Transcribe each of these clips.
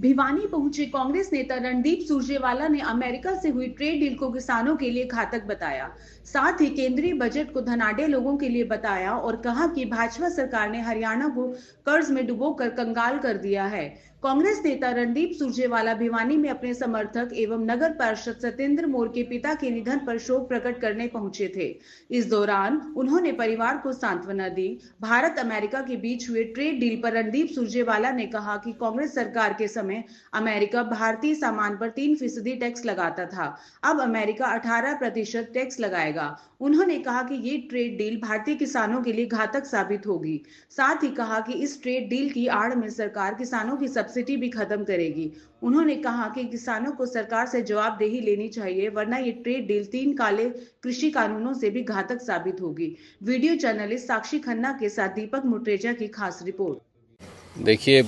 भिवानी पहुंचे कांग्रेस नेता रणदीप सुरजेवाला ने अमेरिका से हुई ट्रेड डील को किसानों के लिए घातक बताया। साथ ही केंद्रीय बजट को धनाढ्य लोगों के लिए बताया और कहा कि भाजपा सरकार ने हरियाणा को कर्ज में डुबोकर कंगाल कर दिया है। कांग्रेस नेता रणदीप सुरजेवाला भिवानी में अपने समर्थक एवं नगर पार्षद सत्येंद्र मोर के पिता के निधन पर शोक प्रकट करने पहुंचे थे। इस दौरान उन्होंने परिवार को सांत्वना दी। भारत अमेरिका के बीच हुए ट्रेड डील पर रणदीप सुरजेवाला ने कहा कि कांग्रेस सरकार के समय अमेरिका भारतीय सामान पर 3% टैक्स लगाता था, अब अमेरिका 18% टैक्स लगाएगा। उन्होंने कहा कि ये ट्रेड डील भारतीय किसानों के लिए घातक साबित होगी। साथ ही कहा कि इस ट्रेड डील की आड़ में सरकार किसानों की सब्सिडी भी खत्म करेगी। उन्होंने कहा कि किसानों को सरकार से जवाबदेही लेनी चाहिए, वरना ये ट्रेड डील 3 काले कृषि कानूनों से भी घातक साबित होगी। वीडियो जर्नलिस्ट साक्षी खन्ना के साथ दीपक मुट्रेजा की खास रिपोर्ट। देखिए,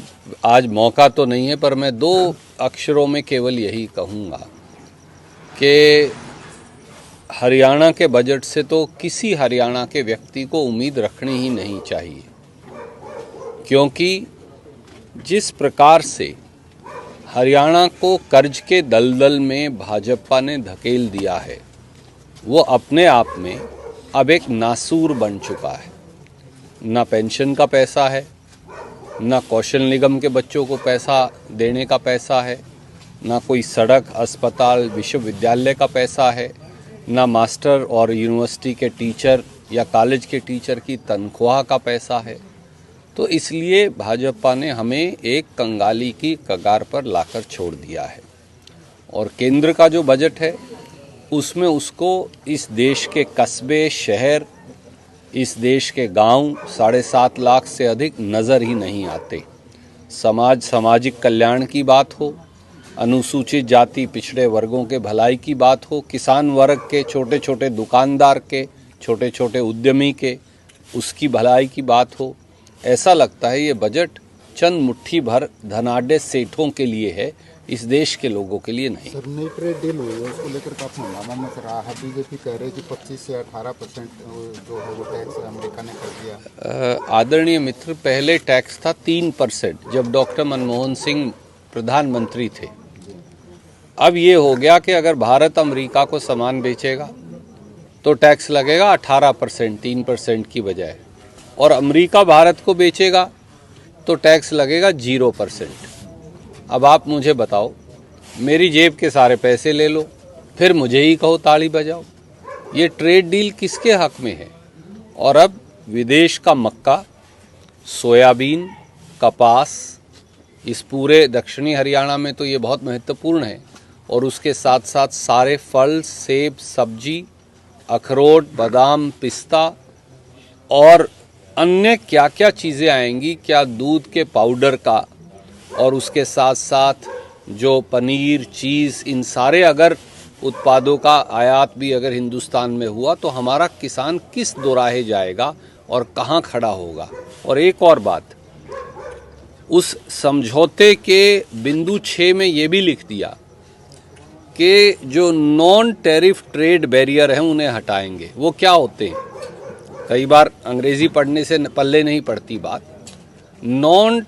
आज मौका तो नहीं है, पर मैं 2 अक्षरों में केवल यही कहूँगा कि हरियाणा के बजट से तो किसी हरियाणा के व्यक्ति को उम्मीद रखनी ही नहीं चाहिए, क्योंकि जिस प्रकार से हरियाणा को कर्ज के दलदल में भाजपा ने धकेल दिया है, वो अपने आप में अब एक नासूर बन चुका है। ना पेंशन का पैसा है, ना कौशल निगम के बच्चों को पैसा देने का पैसा है, ना कोई सड़क, अस्पताल, विश्वविद्यालय का पैसा है, ना मास्टर और यूनिवर्सिटी के टीचर या कॉलेज के टीचर की तनख्वाह का पैसा है। तो इसलिए भाजपा ने हमें एक कंगाली की कगार पर लाकर छोड़ दिया है। और केंद्र का जो बजट है उसमें उसको इस देश के कस्बे, शहर, इस देश के गांव 7.5 लाख से अधिक नज़र ही नहीं आते। सामाजिक कल्याण की बात हो, अनुसूचित जाति पिछड़े वर्गों के भलाई की बात हो, किसान वर्ग के, छोटे छोटे दुकानदार के, छोटे छोटे उद्यमी के, उसकी भलाई की बात हो, ऐसा लगता है ये बजट चंद मुट्ठी भर धनाढ्य सेठों के लिए है, इस देश के लोगों के लिए नहीं। सर, नई ट्रेड डील हुई है, उसको लेकर काफी हंगामा मच रहा है। बीजेपी कह रही है कि 25 से 18% जो है वो टैक्स अमेरिका ने कर दिया। आदरणीय मित्र, पहले टैक्स था 3% जब डॉक्टर मनमोहन सिंह प्रधानमंत्री थे। अब ये हो गया कि अगर भारत अमेरिका को सामान बेचेगा तो टैक्स लगेगा 18%, 3% की बजाय, और अमेरिका भारत को बेचेगा तो टैक्स लगेगा 0%। अब आप मुझे बताओ, मेरी जेब के सारे पैसे ले लो, फिर मुझे ही कहो ताली बजाओ। ये ट्रेड डील किसके हक में है? और अब विदेश का मक्का, सोयाबीन, कपास, इस पूरे दक्षिणी हरियाणा में तो ये बहुत महत्वपूर्ण है, और उसके साथ साथ सारे फल, सेब, सब्जी, अखरोट, बादाम, पिस्ता और अन्य क्या क्या चीज़ें आएंगी, क्या दूध के पाउडर का, और उसके साथ साथ जो पनीर, चीज़, इन सारे अगर उत्पादों का आयात भी अगर हिंदुस्तान में हुआ तो हमारा किसान किस दोराहे जाएगा और कहाँ खड़ा होगा। और एक और बात, उस समझौते के बिंदु 6 में ये भी लिख दिया कि जो नॉन टैरिफ ट्रेड बैरियर हैं उन्हें हटाएंगे। वो क्या होते हैं? कई बार अंग्रेजी पढ़ने से पल्ले नहीं पड़ती बात। नॉन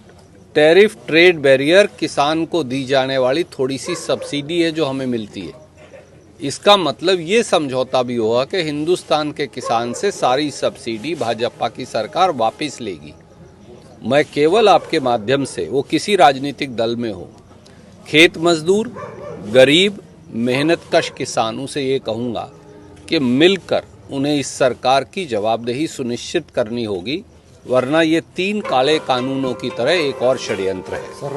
टैरिफ ट्रेड बैरियर किसान को दी जाने वाली थोड़ी सी सब्सिडी है जो हमें मिलती है। इसका मतलब ये समझौता भी हुआ कि हिंदुस्तान के किसान से सारी सब्सिडी भाजपा की सरकार वापस लेगी। मैं केवल आपके माध्यम से, वो किसी राजनीतिक दल में हो, खेत मजदूर, गरीब, मेहनतकश किसानों से ये कहूँगा कि मिलकर उन्हें इस सरकार की जवाबदेही सुनिश्चित करनी होगी, वरना ये 3 काले कानूनों की तरह एक और षड्यंत्र है।